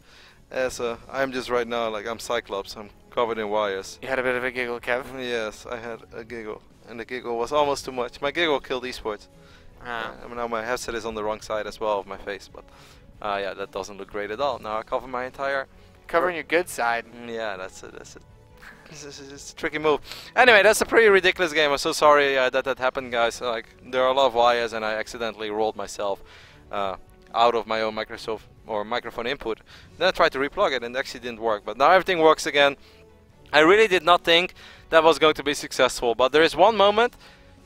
as I'm just right now, like, I'm Cyclops. I'm covered in wires. You had a bit of a giggle, Kev. Yes, I had a giggle, and the giggle was almost too much. My giggle killed esports. Now my headset is on the wrong side as well of my face, but yeah, that doesn't look great at all. Now I cover my entire... Covering your good side. Yeah, that's it. It's a tricky move. Anyway, that's a pretty ridiculous game. I'm so sorry that happened, guys. Like, there are a lot of wires, and I accidentally rolled myself. out of my own Microsoft or microphone input. Then I tried to replug it and it actually didn't work. But now everything works again. I really did not think that was going to be successful. But there is one moment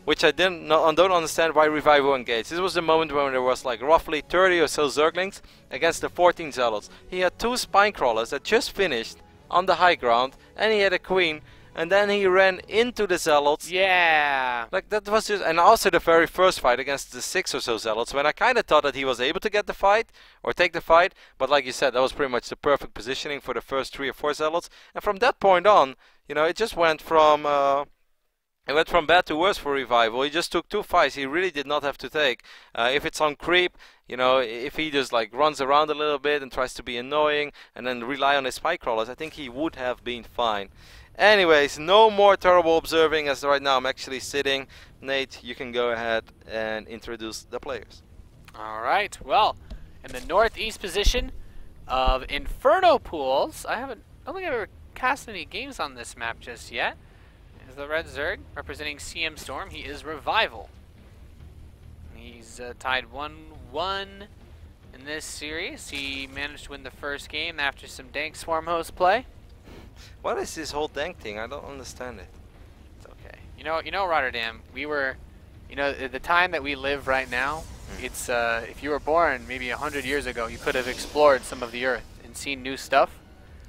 which I don't understand why Revival engaged. This was the moment when there was like roughly 30 or so Zerglings against the 14 Zealots. He had 2 Spine Crawlers that just finished on the high ground, and he had a Queen, and then he ran into the Zealots. Yeah. Like that was just, and also the very first fight against the 6 or so Zealots, when I kind of thought that he was able to get the fight, or take the fight, but like you said, that was pretty much the perfect positioning for the first 3 or 4 Zealots, and from that point on, you know, it just went from bad to worse for Revival. He just took 2 fights he really did not have to take. If it's on creep, you know, if he just like runs around a little bit and tries to be annoying and then rely on his spike crawlers, I think he would have been fine. Anyways, no more terrible observing as right now I'm actually sitting. Nate, you can go ahead and introduce the players. All right. Well, in the northeast position of Inferno Pools, I don't think I've ever cast any games on this map just yet. Is the Red Zerg representing CM Storm. He is Revival. He's tied 1-1 in this series. He managed to win the first game after some dank Swarm host play. What is this whole dank thing? I don't understand it. It's okay. You know, Rotterdam. We were, you know, the time that we live right now. It's if you were born maybe 100 years ago, you could have explored some of the Earth and seen new stuff.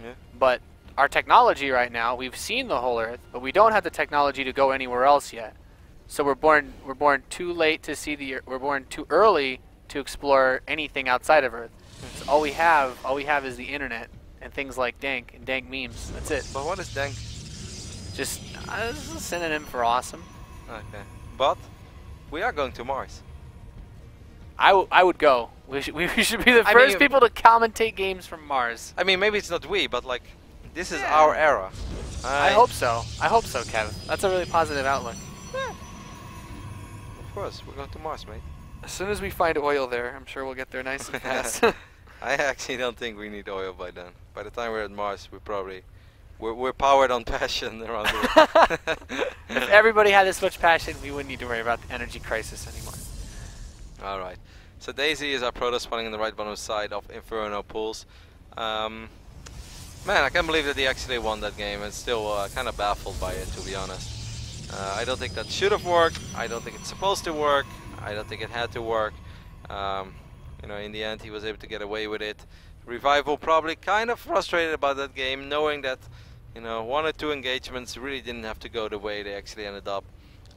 Yeah. But our technology right now, we've seen the whole Earth, but we don't have the technology to go anywhere else yet. So we're born too late to see the Earth. We're born too early to explore anything outside of Earth. So all we have is the internet and things like dank and dank memes. That's it. But what is dank? Just a synonym for awesome. Okay. But we are going to Mars. I would go. We should be the first people to commentate games from Mars. I mean, maybe it's not we, but like, this is our era. I hope so. I hope so, Kev. That's a really positive outlook. Yeah. Of course, we're going to Mars, mate. As soon as we find oil there, I'm sure we'll get there nice and fast. I actually don't think we need oil by then. By the time we're at Mars, we're powered on passion around here. If everybody had this much passion, we wouldn't need to worry about the energy crisis anymore. All right. So Daisy is our Protoss spawning in the right bottom side of Inferno Pools. Man, I can't believe that he actually won that game. I'm still kind of baffled by it, to be honest. I don't think that should have worked. I don't think it's supposed to work. I don't think it had to work. You know, in the end, he was able to get away with it. Revival probably kind of frustrated about that game, knowing that, you know, 1 or 2 engagements really didn't have to go the way they actually ended up.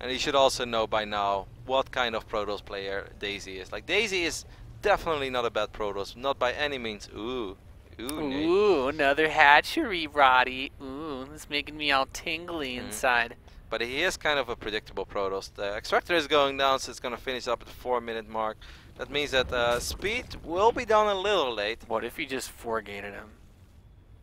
And he should also know by now what kind of Protoss player Daisy is. Like, Daisy is definitely not a bad Protoss, not by any means. Ooh, Ooh, another hatchery, Roddy. Ooh, it's making me all tingly inside. But he is kind of a predictable Protoss. The extractor is going down, so it's going to finish up at the 4-minute mark. That means that speed will be down a little late. What if you just 4-gated him?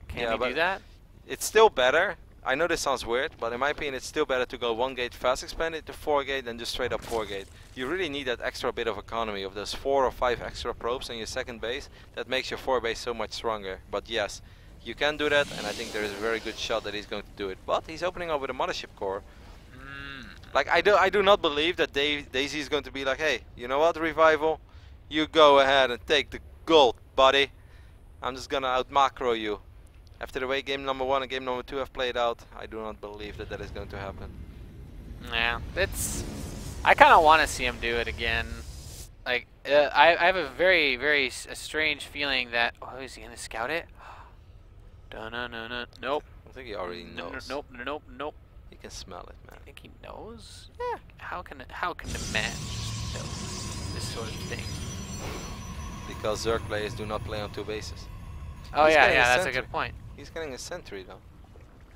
Can we do that? It's still better. I know this sounds weird, but in my opinion, it's still better to go 1-gate fast expanded to 4-gate than just straight up 4-gate. You really need that extra bit of economy of those 4 or 5 extra probes on your second base. That makes your 4 base so much stronger. But yes, you can do that, and I think there is a very good shot that he's going to do it. But he's opening up with a mothership core. Like, I do not believe that Daisy is going to be like, hey, you know what, Revival? You go ahead and take the gold, buddy. I'm just gonna out macro you. After the way game number 1 and game number 2 have played out, I do not believe that that is going to happen. Yeah, I kind of want to see him do it again. Like, I have a very strange feeling that, oh, is he gonna scout it? Nope. I think he already knows. Nope. He can smell it, man. I think he knows? Yeah. How can the man just know this sort of thing? Because Zerg players do not play on 2 bases. Oh yeah, that's a good point. He's getting a sentry though.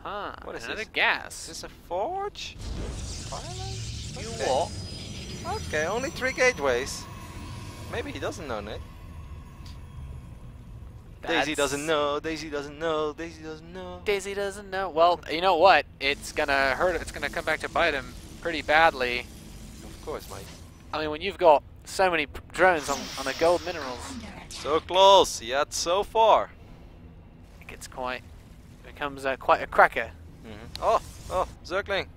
Huh, what is another this? gas. Is this a forge? Fuel. Okay, only 3 gateways. Maybe he doesn't know, Nick. Daisy doesn't know, Daisy doesn't know, Daisy doesn't know. Daisy doesn't know. Well, you know what? It's gonna hurt. It's gonna come back to bite him pretty badly. Of course, Mike. I mean, when you've got so many drones on the gold minerals. So close, yet so far. It gets becomes quite a cracker. Oh, Zergling.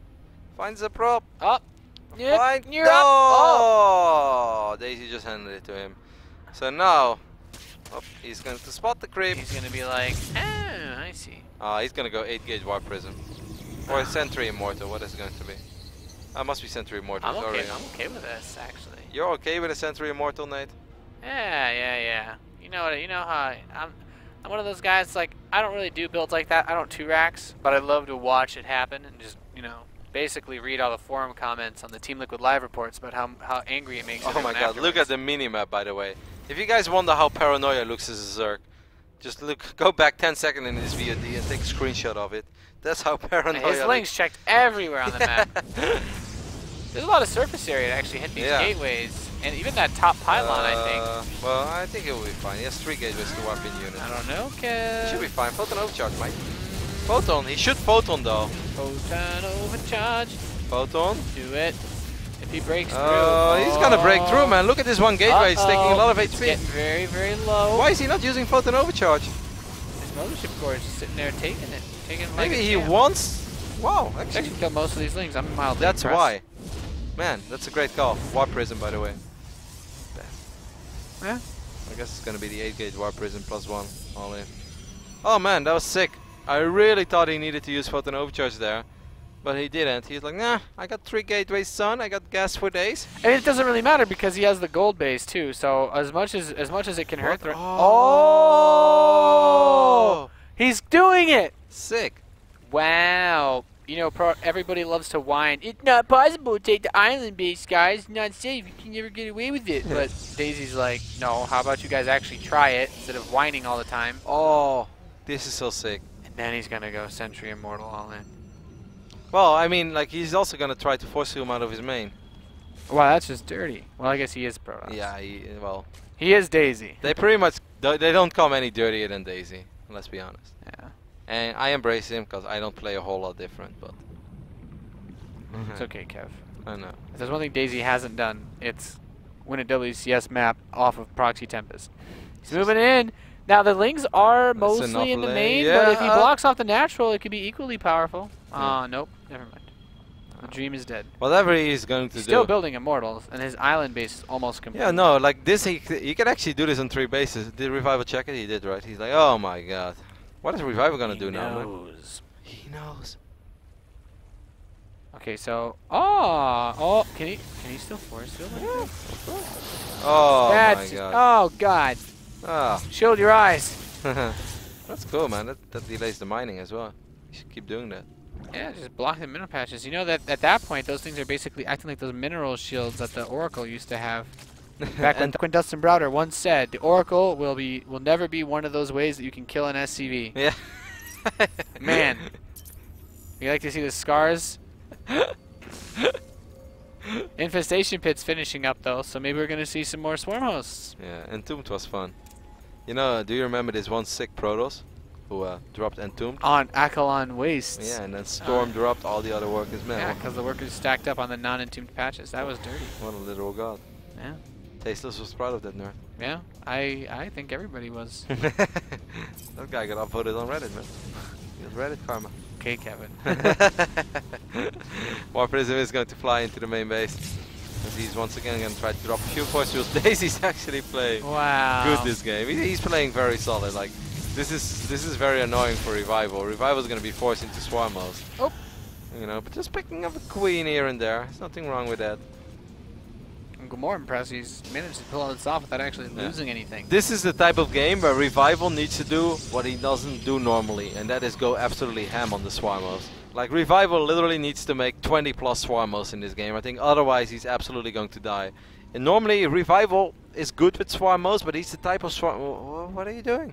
Finds the prop. Oh, You're up. Oh. Daisy just handed it to him. So now, oh, he's going to spot the creep. He's gonna be like, oh, I see. He's going to go 8-gauge Warp Prism. Or Sentry Immortal, what is it going to be? Must be Sentry Immortal. I'm sorry. okay. I'm okay with this, actually. You're okay with a Sentry Immortal, Nate? Yeah. You know what? You know how I'm one of those guys. Like, I don't really do builds like that. I don't 2-racks, but I love to watch it happen and just, you know, basically read all the forum comments on the Team Liquid live reports about how angry it makes. Oh my god! Afterwards. Look at the minimap, by the way. If you guys wonder how Paranoia looks as a Zerg, just go back 10 seconds in this VOD and take a screenshot of it. That's how Paranoia. His links checked everywhere on the map. There's a lot of surface area to actually hit these gateways, and even that top pylon, I think. Well, I think it will be fine. He has 3 gateways to warp in unit. I don't know, Kev. Should be fine. Photon overcharge, mate. Photon. He should photon though. Photon overcharge. Photon. Do it. If he breaks through. He's gonna break through, man. Look at this one gateway. It's taking a lot of HP. It's getting very, very low. Why is he not using photon overcharge? His mothership core is just sitting there taking it. Maybe he wants. Wow, actually killed most of these lings. I'm mildly That's impressed. why. Man, that's a great call. Warp Prism, by the way. Yeah. I guess it's gonna be the 8-gauge Warp Prism +1 all in. Oh man, that was sick. I really thought he needed to use photon overcharge there, but he didn't. He's like, nah, I got 3 gateways, son. I got gas for days. And it doesn't really matter because he has the gold base too. So as much as it can hurt. Oh! He's doing it. Sick. Wow. You know, everybody loves to whine. It's not possible to take the island base, guys. It's not safe. You can never get away with it. But Daisy's like, no, how about you guys actually try it instead of whining all the time? Oh, this is so sick. And then he's going to go Sentry Immortal all in. Well, I mean, like, he's also going to try to force him out of his main. Wow, that's just dirty. Well, I guess he is Protoss. Yeah, well. He is Daisy. They pretty much, they don't come any dirtier than Daisy. Let's be honest. Yeah. And I embrace him because I don't play a whole lot different, but... It's okay, Kev. I know. If there's one thing Daisy hasn't done, it's win a WCS map off of Proxy Tempest. He's moving in. Now, the Lings are mostly in the main, but if he blocks off the natural, it could be equally powerful. Nope. Never mind. The dream is dead. Whatever he's going to do. He's still building Immortals, and his island base is almost complete. Yeah, no, like this, he can actually do this on 3 bases. Did Revival check it? He did, right? He's like, oh my god. What is Revival going to do now, man? He knows. Okay, so can he still force field? Yeah. Oh my god. Oh god. Ah. Shield your eyes. That's cool, man. That delays the mining as well. You should keep doing that. Yeah, just block the mineral patches. You know that at that point, those things are basically acting like those mineral shields that the Oracle used to have. Back when Dustin Browder once said, the Oracle will never be one of those ways that you can kill an SCV. Yeah. Man, you like to see the scars? Infestation Pit's finishing up though, so maybe we're gonna see some more swarm hosts. Yeah, Entombed was fun. You know, do you remember this one sick Protoss who dropped Entombed? On Akalon Wastes. Yeah, and then Storm dropped all the other workers. Man, yeah, because the workers stacked up on the non-entombed patches. That was dirty. What a literal god. Yeah. Tasteless was proud of that nerd. Yeah, I think everybody was. That guy got upvoted on Reddit, man. He was Reddit karma. Okay, Kevin. Warp Prism is going to fly into the main base. As he's once again going to try to drop a few force fields. Daisy's actually playing good this game. He's playing very solid. Like this is very annoying for Revival. Revival is going to be forced into swarm mode. Oh. You know, but just picking up a queen here and there. There's nothing wrong with that. I'm more impressed he's managed to pull all this off without actually losing anything. This is the type of game where Revival needs to do what he doesn't do normally, and that is go absolutely ham on the swarmos. Like Revival literally needs to make 20+ swarmos in this game. I think otherwise he's absolutely going to die. And normally Revival is good with swarmos, but he's the type of swarm. What are you doing?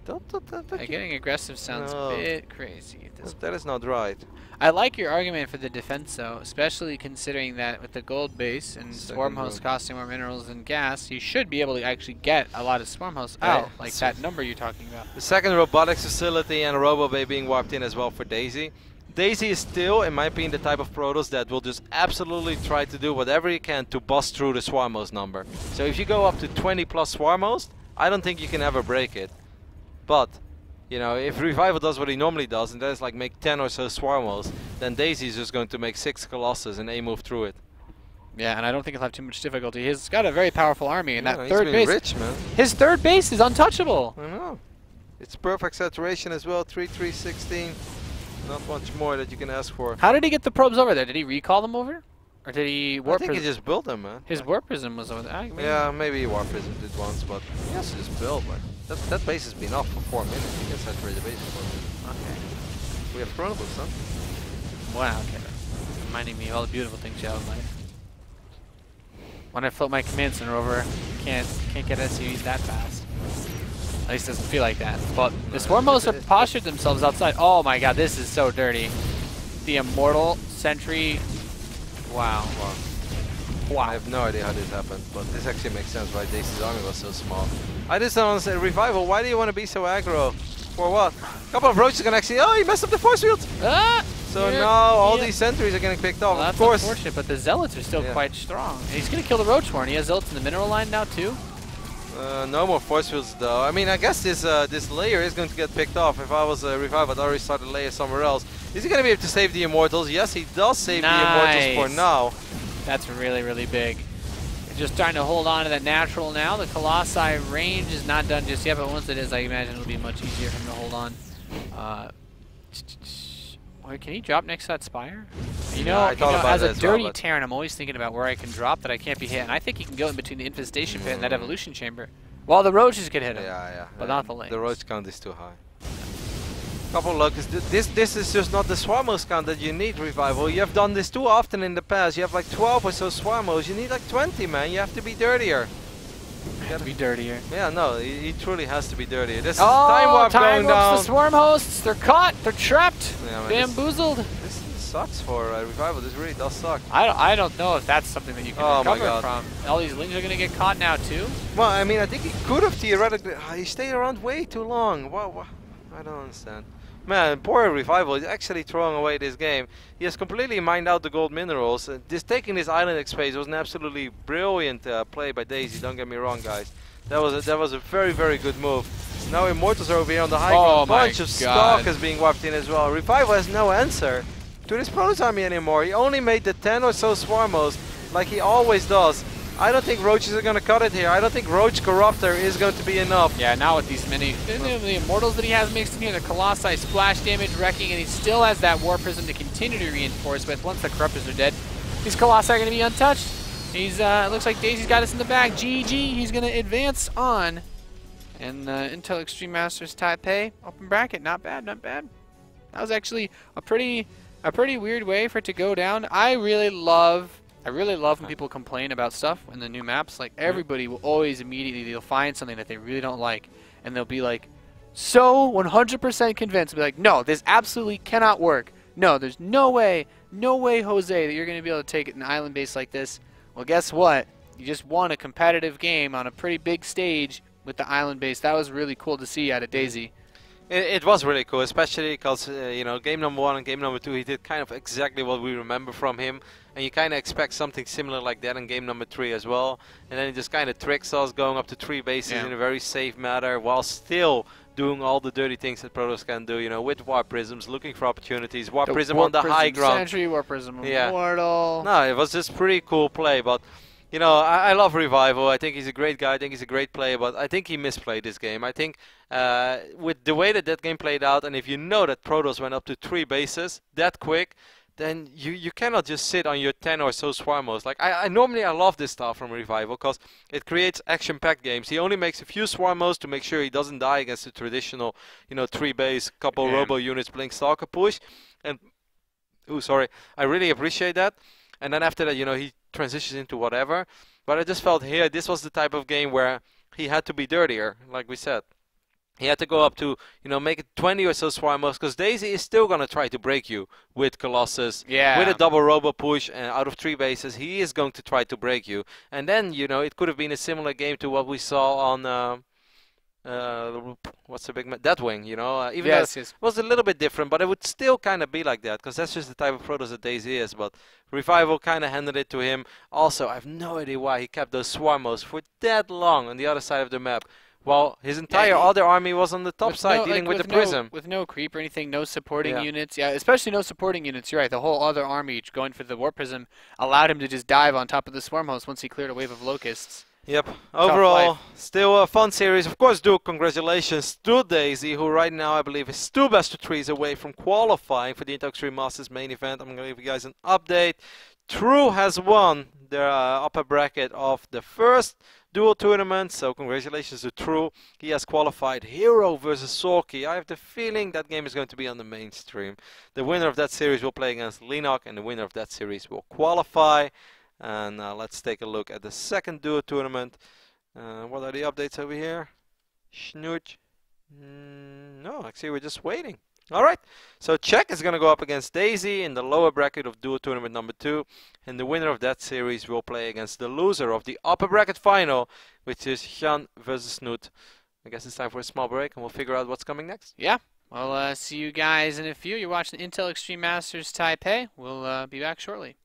Don't getting aggressive sounds a bit crazy. That is not right. I like your argument for the defense, though, especially considering that with the gold base and swarm hosts costing more minerals than gas, you should be able to actually get a lot of swarm hosts out, like that number you're talking about. The second robotics facility and a robo bay being warped in as well for Daisy. Daisy is still, in my opinion, the type of Protoss that will just absolutely try to do whatever he can to bust through the swarm host number. So if you go up to 20+ swarm hosts, I don't think you can ever break it. But you know, if Revival does what he normally does, and that is like make 10 or so swarm hosts, then Daisy is just going to make 6 Colossus and A move through it. Yeah, and I don't think he'll have too much difficulty. He's got a very powerful army, and Yeah, that he's third been base, rich, man. his third base is untouchable. I know. It's perfect saturation as well. 3-3-16. Not much more that you can ask for. How did he get the probes over there? Did he recall them over? Or did he warp I think he just built them, man. his warp prism was over there? Yeah, maybe he warp prism did once, but he has to just build. Like that base has been off for 4 minutes. You can saturate the base for 4 minutes. Okay. We have chronobles, huh? Wow, okay. Reminding me of all the beautiful things you have in life. When I float my command center over, can't get SUVs that fast. At least it doesn't feel like that. But the Swarmos have postured themselves outside. Oh my god, this is so dirty. The Immortal Sentry. Wow. Wow. I have no idea how this happened, but this actually makes sense why Daisy's army was so small. I just don't understand. Revival, why do you want to be so aggro? For what? A couple of roaches can actually. Oh, he messed up the force field! Ah! So now all these sentries are getting picked off. Well, of course. That's unfortunate, but the Zealots are still quite strong. And he's going to kill the Roach Horn. He has Zealots in the mineral line now, too. No more force fields though. I mean, I guess this layer is going to get picked off. If I was a Revive, I'd already start the layer somewhere else. Is he going to be able to save the Immortals? Yes, he does save the Immortals for now. That's really, really big. Just trying to hold on to that natural now. The Colossi range is not done just yet, but once it is, I imagine it'll be much easier for him to hold on. Wait, can he drop next to that Spire? You know, as a dirty Terran, I'm always thinking about where I can drop that I can't be hit, and I think he can go in between the Infestation Pit and that Evolution Chamber. While the Roaches could hit him, but not the lanes. The Roach count is too high. Couple of luck. This is just not the Swarmos count that you need, Revival. You have done this too often in the past. You have like 12 or so Swarmos. You need like 20, man. You have to be dirtier. You have to be dirtier. Yeah, no, he truly has to be dirtier. This is time warp going down. The Swarm hosts. They're caught. They're trapped. Yeah, man, bamboozled. This sucks for Revival. This really does suck. I don't know if that's something that you can recover from. All these lings are going to get caught now too. Well, I mean, I think he could have theoretically. He stayed around way too long. What? I don't understand. Man, poor Revival is actually throwing away this game. He has completely mined out the gold minerals. Taking this island space was an absolutely brilliant play by Daisy. Don't get me wrong, guys. That was a very, very good move. Now Immortals are over here on the high ground. A bunch of stock is being wiped in as well. Revival has no answer to this Protoss army anymore. He only made the 10 or so Swarmos, like he always does. I don't think Roaches are going to cut it here. I don't think Roach Corruptor is going to be enough. Yeah, now with these many, the Immortals that he has mixed in here, the Colossi, splash damage, wrecking, and he still has that War Prism to continue to reinforce with. Once the Corruptors are dead, these Colossi are going to be untouched. He's, looks like Daisy's got us in the back. GG, he's going to advance on. And Intel Extreme Masters Taipei, open bracket, not bad, not bad. That was actually a pretty weird way for it to go down. I really love when people complain about stuff in the new maps. Like, everybody will always immediately, they'll find something that they really don't like, and they'll be like, so 100% convinced. Be like, no, this absolutely cannot work. No, there's no way, Jose, that you're going to be able to take it an island base like this. Well, guess what? You just won a competitive game on a pretty big stage with the island base. That was really cool to see out of Daisy. It was really cool, especially because, you know, game number 1 and game number 2, he did kind of exactly what we remember from him. And you kind of expect something similar like that in game number 3 as well. And then he just kind of tricks us, going up to 3 bases in a very safe manner, while still doing all the dirty things that Protoss can do, you know, with Warp Prisms, looking for opportunities. Warp Prism on the high ground. Sentry, Warp Prism Immortal. No, it was just pretty cool play, but... You know, I love Revival. I think he's a great guy. I think he's a great player, but I think he misplayed this game. I think with the way that game played out, and if you know that Protoss went up to 3 bases that quick, then you cannot just sit on your 10 or so Swarmos. Like, I normally love this style from Revival because it creates action-packed games. He only makes a few Swarmos to make sure he doesn't die against the traditional, you know, 3-base, couple Robo units, Blink Stalker push. And, I really appreciate that. And then after that, you know, he transitions into whatever. But I just felt here, this was the type of game where he had to be dirtier, like we said. He had to go up to, you know, make it 20 or so Swarmos, because Daisy is still going to try to break you with Colossus. Yeah. With a double Robo push and out of 3 bases, he is going to try to break you. And then, you know, it could have been a similar game to what we saw on... what's the big Deathwing, you know, even though it was a little bit different, but it would still kind of be like that, because that's just the type of Protoss that Daisy is. But Revival kind of handed it to him. Also, I have no idea why he kept those Swarmos for that long on the other side of the map. While his entire other army was on the top side dealing with the prism. With no creep or anything, no supporting Yeah. units. Yeah, especially no supporting units. You're right. The whole other army going for the warp prism allowed him to just dive on top of the swarm host once he cleared a wave of locusts. Yep. Overall, life. still a fun series. Of course, Duke, congratulations to Daisy, who right now I believe is 2 best of 3s away from qualifying for the Intel Extreme Masters main event. I'm going to give you guys an update. True has won the upper bracket of the first dual tournament, so congratulations to True. He has qualified Hero versus Sorky. I have the feeling that game is going to be on the mainstream. The winner of that series will play against Linok, and the winner of that series will qualify. And let's take a look at the second duo tournament. What are the updates over here? Snoot. No, actually we're just waiting. Alright, so Czech is going to go up against Daisy in the lower bracket of duo tournament number 2. And the winner of that series will play against the loser of the upper bracket final, which is Jan versus Snoot. I guess it's time for a small break and we'll figure out what's coming next. Yeah, well, see you guys in a few. You're watching Intel Extreme Masters Taipei. We'll be back shortly.